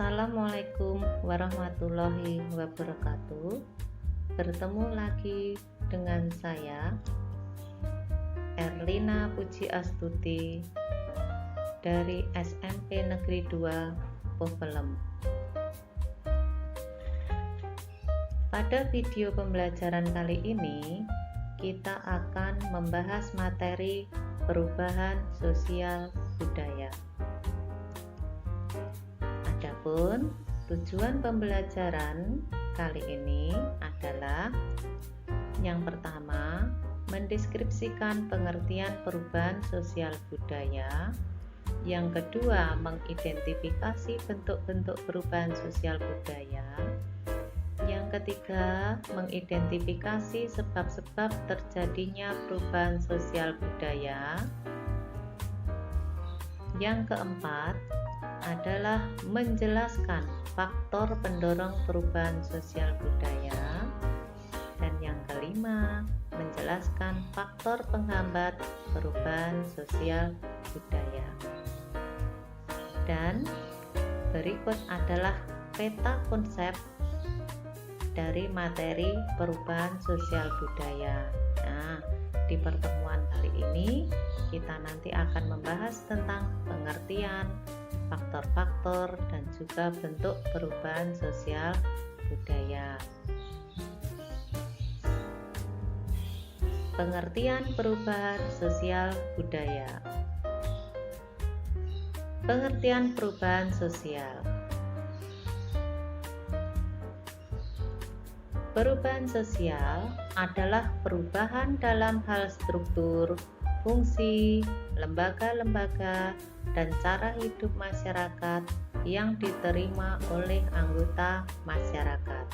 Assalamualaikum warahmatullahi wabarakatuh. Bertemu lagi dengan saya Erlina Puji Astuti dari SMP Negeri 2 Pobelem. Pada video pembelajaran kali ini kita akan membahas materi perubahan sosial budaya. Adapun tujuan pembelajaran kali ini adalah yang pertama, mendeskripsikan pengertian perubahan sosial budaya. Yang kedua, mengidentifikasi bentuk-bentuk perubahan sosial budaya. Yang ketiga, mengidentifikasi sebab-sebab terjadinya perubahan sosial budaya. Yang keempat adalah menjelaskan faktor pendorong perubahan sosial budaya, dan yang kelima menjelaskan faktor penghambat perubahan sosial budaya. Dan berikut adalah peta konsep dari materi perubahan sosial budaya. Nah, di pertemuan kali ini kita nanti akan membahas tentang pengertian, faktor-faktor, dan juga bentuk perubahan sosial budaya. Pengertian perubahan sosial budaya. Pengertian perubahan sosial. Perubahan sosial adalah perubahan dalam hal struktur, fungsi, lembaga-lembaga, dan cara hidup masyarakat yang diterima oleh anggota masyarakat.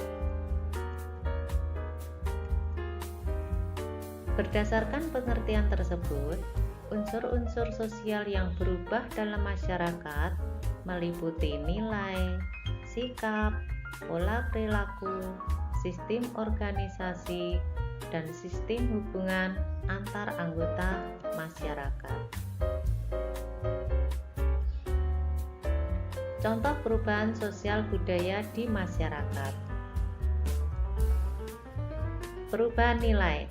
Berdasarkan pengertian tersebut, unsur-unsur sosial yang berubah dalam masyarakat meliputi nilai, sikap, pola perilaku, sistem organisasi, dan sistem hubungan antar anggota masyarakat. Contoh perubahan sosial budaya di masyarakat. Perubahan nilai.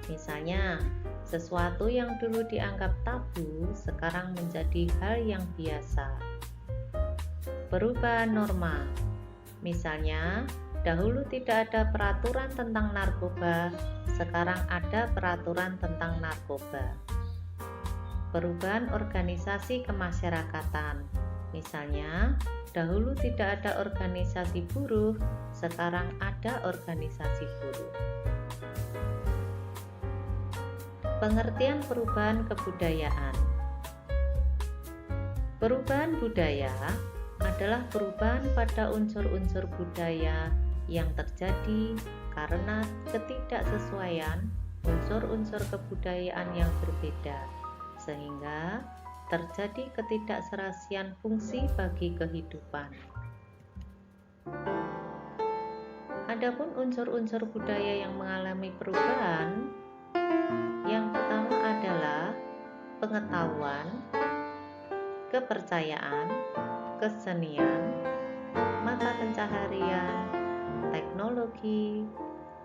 Misalnya, sesuatu yang dulu dianggap tabu sekarang menjadi hal yang biasa. Perubahan norma. Misalnya, dahulu tidak ada peraturan tentang narkoba, sekarang ada peraturan tentang narkoba. Perubahan organisasi kemasyarakatan. Misalnya, dahulu tidak ada organisasi buruh, sekarang ada organisasi buruh. Pengertian perubahan kebudayaan. Perubahan budaya adalah perubahan pada unsur-unsur budaya yang terjadi karena ketidaksesuaian unsur-unsur kebudayaan yang berbeda, sehingga terjadi ketidakserasian fungsi bagi kehidupan. Adapun unsur-unsur budaya yang mengalami perubahan, yang pertama adalah pengetahuan, kepercayaan, kesenian, mata pencaharian, teknologi,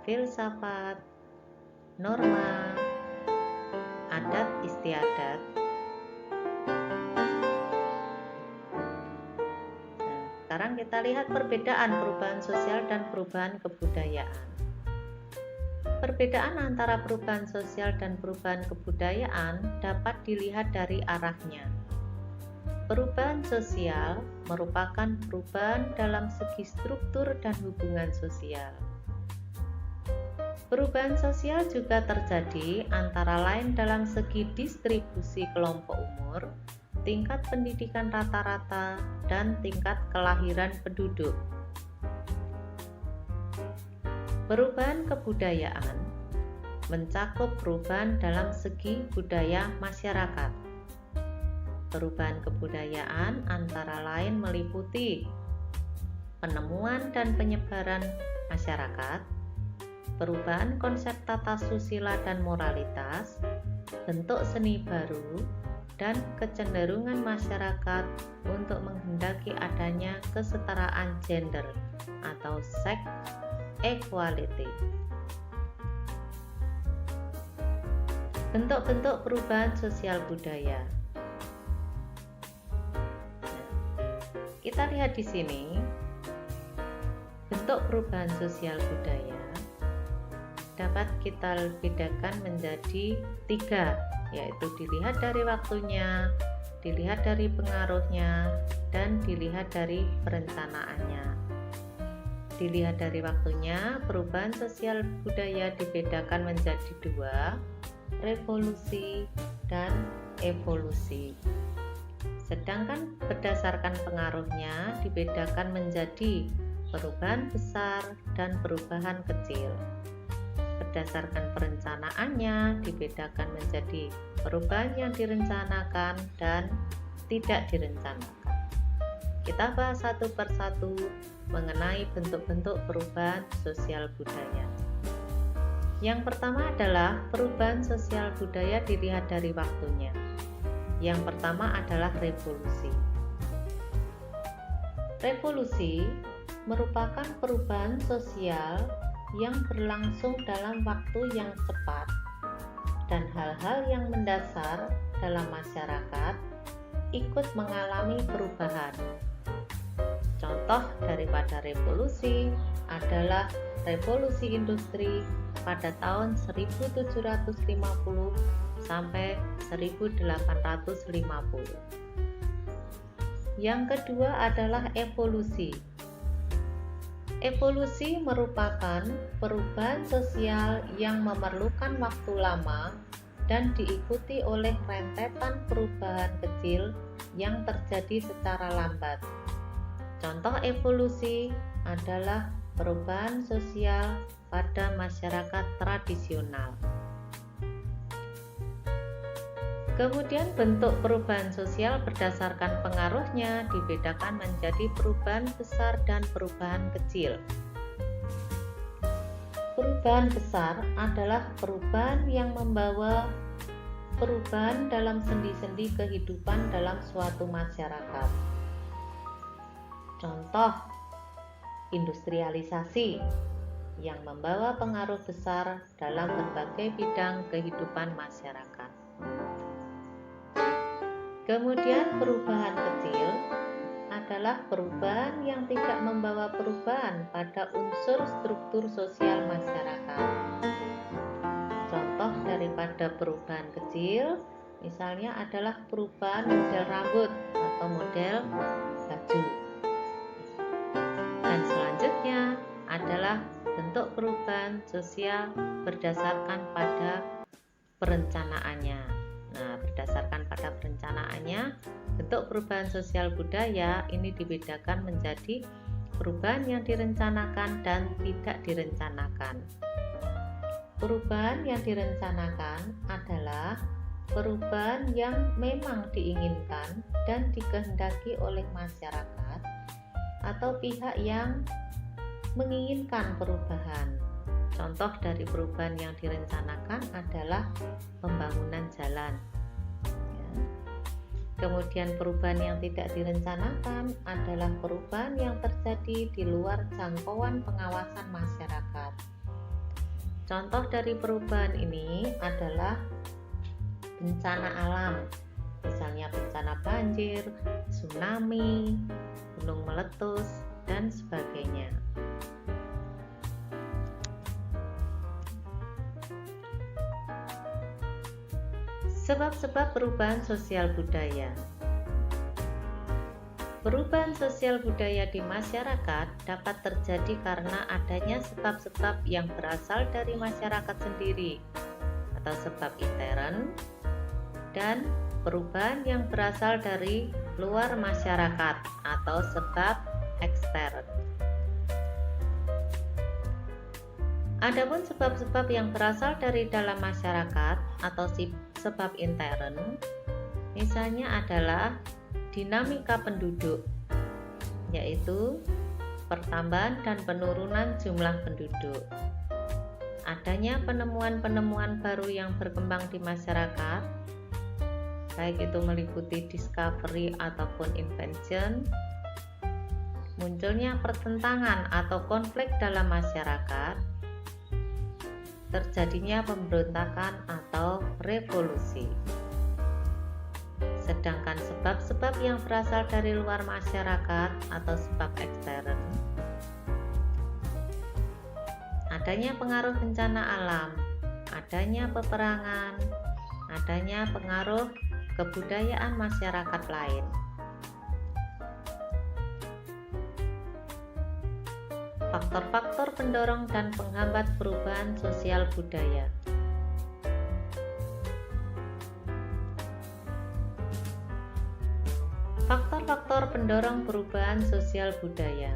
filsafat, norma, adat istiadat. Sekarang kita lihat perbedaan perubahan sosial dan perubahan kebudayaan. Perbedaan antara perubahan sosial dan perubahan kebudayaan dapat dilihat dari arahnya. Perubahan sosial merupakan perubahan dalam segi struktur dan hubungan sosial. Perubahan sosial juga terjadi antara lain dalam segi distribusi kelompok umur, tingkat pendidikan rata-rata, dan tingkat kelahiran penduduk. Perubahan kebudayaan mencakup perubahan dalam segi budaya masyarakat. Perubahan kebudayaan antara lain meliputi penemuan dan penyebaran masyarakat, perubahan konsep tata susila dan moralitas, bentuk seni baru, dan kecenderungan masyarakat untuk menghendaki adanya kesetaraan gender atau sex equality. Bentuk-bentuk perubahan sosial budaya. Kita lihat di sini bentuk perubahan sosial budaya dapat kita bedakan menjadi 3, yaitu dilihat dari waktunya, dilihat dari pengaruhnya, dan dilihat dari perencanaannya. Dilihat dari waktunya, perubahan sosial budaya dibedakan menjadi 2, revolusi dan evolusi. Sedangkan berdasarkan pengaruhnya dibedakan menjadi perubahan besar dan perubahan kecil. Berdasarkan perencanaannya dibedakan menjadi perubahan yang direncanakan dan tidak direncanakan. Kita bahas satu persatu mengenai bentuk-bentuk perubahan sosial budaya. Yang pertama adalah perubahan sosial budaya dilihat dari waktunya. Yang pertama adalah revolusi. Revolusi merupakan perubahan sosial yang berlangsung dalam waktu yang cepat dan hal-hal yang mendasar dalam masyarakat ikut mengalami perubahan. Contoh daripada revolusi adalah revolusi industri pada tahun 1750 sampai 1850. Yang kedua adalah evolusi. Evolusi merupakan perubahan sosial yang memerlukan waktu lama dan diikuti oleh rentetan perubahan kecil yang terjadi secara lambat. Contoh evolusi adalah perubahan sosial pada masyarakat tradisional. Kemudian bentuk perubahan sosial berdasarkan pengaruhnya dibedakan menjadi perubahan besar dan perubahan kecil. Perubahan besar adalah perubahan yang membawa perubahan dalam sendi-sendi kehidupan dalam suatu masyarakat. Contoh, industrialisasi yang membawa pengaruh besar dalam berbagai bidang kehidupan masyarakat. Kemudian perubahan kecil adalah perubahan yang tidak membawa perubahan pada unsur struktur sosial masyarakat. Contoh daripada perubahan kecil misalnya adalah perubahan model rambut atau model baju. Dan selanjutnya adalah bentuk perubahan sosial berdasarkan pada perencanaannya. Nah, berdasarkan pada perencanaannya, bentuk perubahan sosial budaya ini dibedakan menjadi perubahan yang direncanakan dan tidak direncanakan. Perubahan yang direncanakan adalah perubahan yang memang diinginkan dan dikehendaki oleh masyarakat atau pihak yang menginginkan perubahan. Contoh dari perubahan yang direncanakan adalah pembangunan jalan. Kemudian perubahan yang tidak direncanakan adalah perubahan yang terjadi di luar jangkauan pengawasan masyarakat. Contoh dari perubahan ini adalah bencana alam, misalnya bencana banjir, tsunami, gunung meletus, dan sebagainya. Sebab-sebab perubahan sosial budaya. Perubahan sosial budaya di masyarakat dapat terjadi karena adanya sebab-sebab yang berasal dari masyarakat sendiri atau sebab intern dan perubahan yang berasal dari luar masyarakat atau sebab ekstern. Adapun sebab-sebab yang berasal dari dalam masyarakat atau sebab intern, misalnya adalah dinamika penduduk, yaitu pertambahan dan penurunan jumlah penduduk. Adanya penemuan-penemuan baru yang berkembang di masyarakat, baik itu meliputi discovery ataupun invention, munculnya pertentangan atau konflik dalam masyarakat, terjadinya pemberontakan atau revolusi. Sedangkan sebab-sebab yang berasal dari luar masyarakat atau sebab ekstern, adanya pengaruh bencana alam, adanya peperangan, adanya pengaruh kebudayaan masyarakat lain. Faktor-faktor pendorong dan penghambat perubahan sosial budaya. Faktor-faktor pendorong perubahan sosial budaya.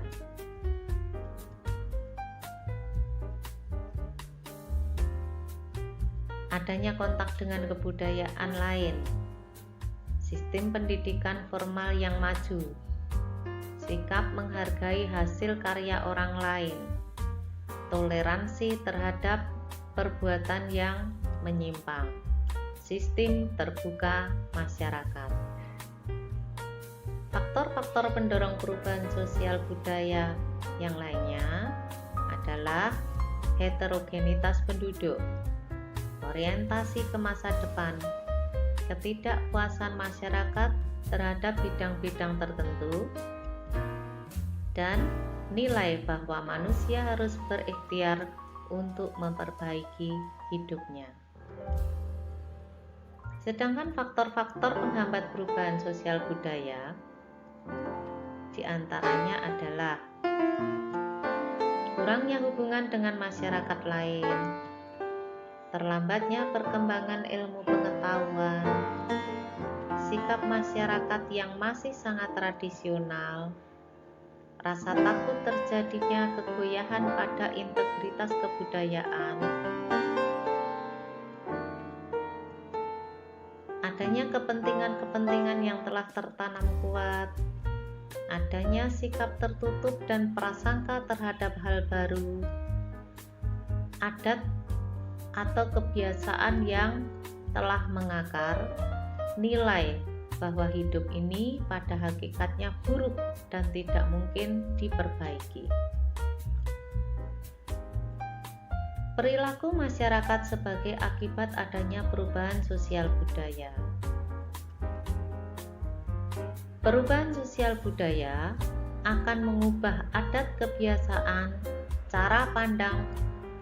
Adanya kontak dengan kebudayaan lain, sistem pendidikan formal yang maju, sikap menghargai hasil karya orang lain, toleransi terhadap perbuatan yang menyimpang, sistem terbuka masyarakat. Faktor-faktor pendorong perubahan sosial budaya yang lainnya adalah heterogenitas penduduk, orientasi ke masa depan, ketidakpuasan masyarakat terhadap bidang-bidang tertentu, dan nilai bahwa manusia harus berikhtiar untuk memperbaiki hidupnya. Sedangkan faktor-faktor penghambat perubahan sosial budaya diantaranya adalah kurangnya hubungan dengan masyarakat lain, terlambatnya perkembangan ilmu pengetahuan, sikap masyarakat yang masih sangat tradisional, rasa takut terjadinya kegoyahan pada integritas kebudayaan, adanya kepentingan-kepentingan yang telah tertanam kuat, adanya sikap tertutup dan prasangka terhadap hal baru, adat atau kebiasaan yang telah mengakar, nilai bahwa hidup ini pada hakikatnya buruk dan tidak mungkin diperbaiki. Perilaku masyarakat sebagai akibat adanya perubahan sosial budaya. Perubahan sosial budaya akan mengubah adat kebiasaan, cara pandang,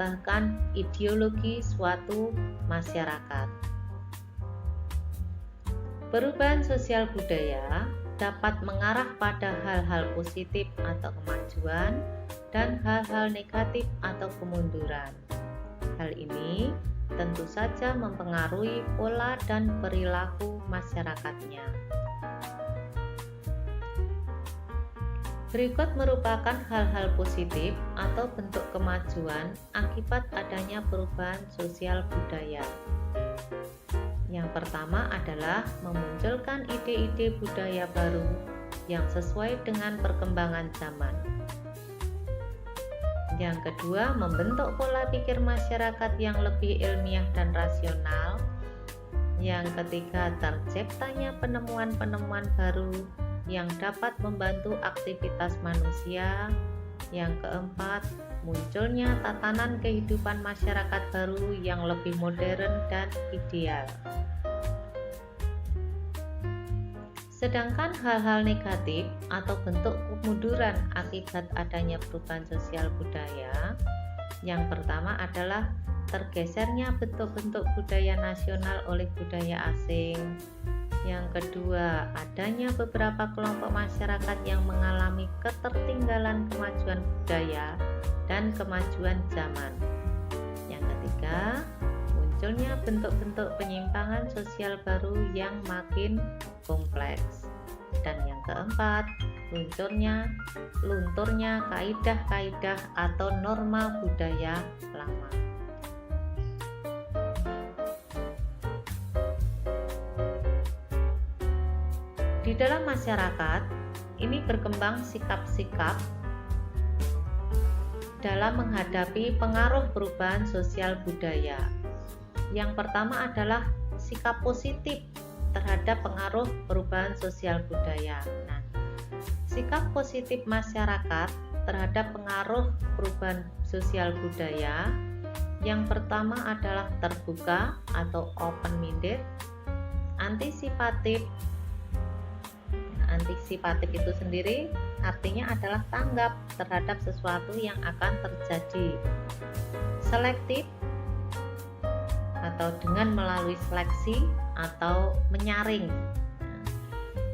bahkan ideologi suatu masyarakat. Perubahan sosial budaya dapat mengarah pada hal-hal positif atau kemajuan dan hal-hal negatif atau kemunduran. Hal ini tentu saja mempengaruhi pola dan perilaku masyarakatnya. Berikut merupakan hal-hal positif atau bentuk kemajuan akibat adanya perubahan sosial budaya. Yang pertama adalah memunculkan ide-ide budaya baru yang sesuai dengan perkembangan zaman. Yang kedua, membentuk pola pikir masyarakat yang lebih ilmiah dan rasional. Yang ketiga, terciptanya penemuan-penemuan baru yang dapat membantu aktivitas manusia. Yang keempat, munculnya tatanan kehidupan masyarakat baru yang lebih modern dan ideal. Sedangkan hal-hal negatif atau bentuk kemunduran akibat adanya perubahan sosial budaya, yang pertama adalah tergesernya bentuk-bentuk budaya nasional oleh budaya asing. Yang kedua, adanya beberapa kelompok masyarakat yang mengalami ketertinggalan kemajuan budaya dan kemajuan zaman. Yang ketiga, munculnya bentuk-bentuk penyimpangan sosial baru yang makin kompleks. Dan yang keempat, lunturnya kaidah-kaidah atau norma budaya lama. Di dalam masyarakat, ini berkembang sikap-sikap dalam menghadapi pengaruh perubahan sosial budaya. Yang pertama adalah sikap positif terhadap pengaruh perubahan sosial budaya. Nah, sikap positif masyarakat terhadap pengaruh perubahan sosial budaya yang pertama adalah terbuka atau open-minded, antisipatif. Antisipatif itu sendiri artinya adalah tanggap terhadap sesuatu yang akan terjadi. Selektif atau dengan melalui seleksi atau menyaring.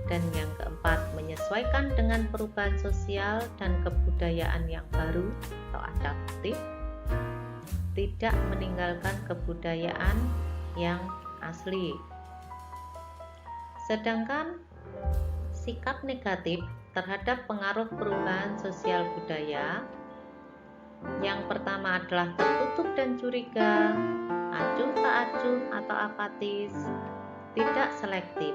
Dan yang keempat, menyesuaikan dengan perubahan sosial dan kebudayaan yang baru atau adaptif, tidak meninggalkan kebudayaan yang asli. Sedangkan sikap negatif terhadap pengaruh perubahan sosial budaya yang pertama adalah tertutup dan curiga, acuh tak acuh atau apatis, tidak selektif,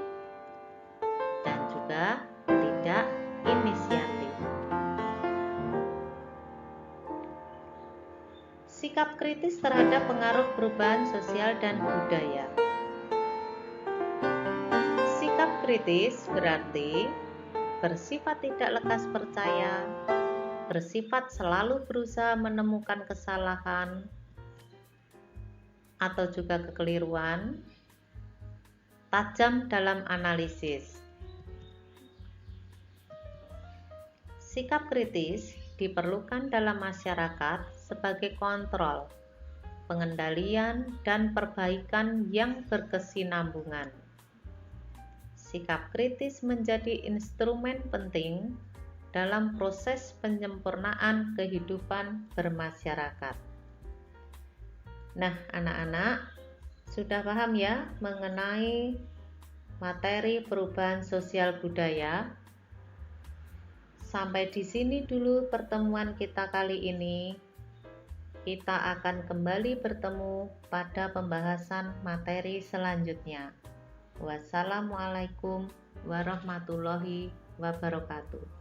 dan juga tidak inisiatif. Sikap kritis terhadap pengaruh perubahan sosial dan budaya. Sikap kritis berarti bersifat tidak lekas percaya, bersifat selalu berusaha menemukan kesalahan atau juga kekeliruan, tajam dalam analisis. Sikap kritis diperlukan dalam masyarakat sebagai kontrol, pengendalian, dan perbaikan yang berkesinambungan. Sikap kritis menjadi instrumen penting dalam proses penyempurnaan kehidupan bermasyarakat. Nah, anak-anak sudah paham ya mengenai materi perubahan sosial budaya? Sampai di sini dulu pertemuan kita kali ini. Kita akan kembali bertemu pada pembahasan materi selanjutnya. Wassalamualaikum warahmatullahi wabarakatuh.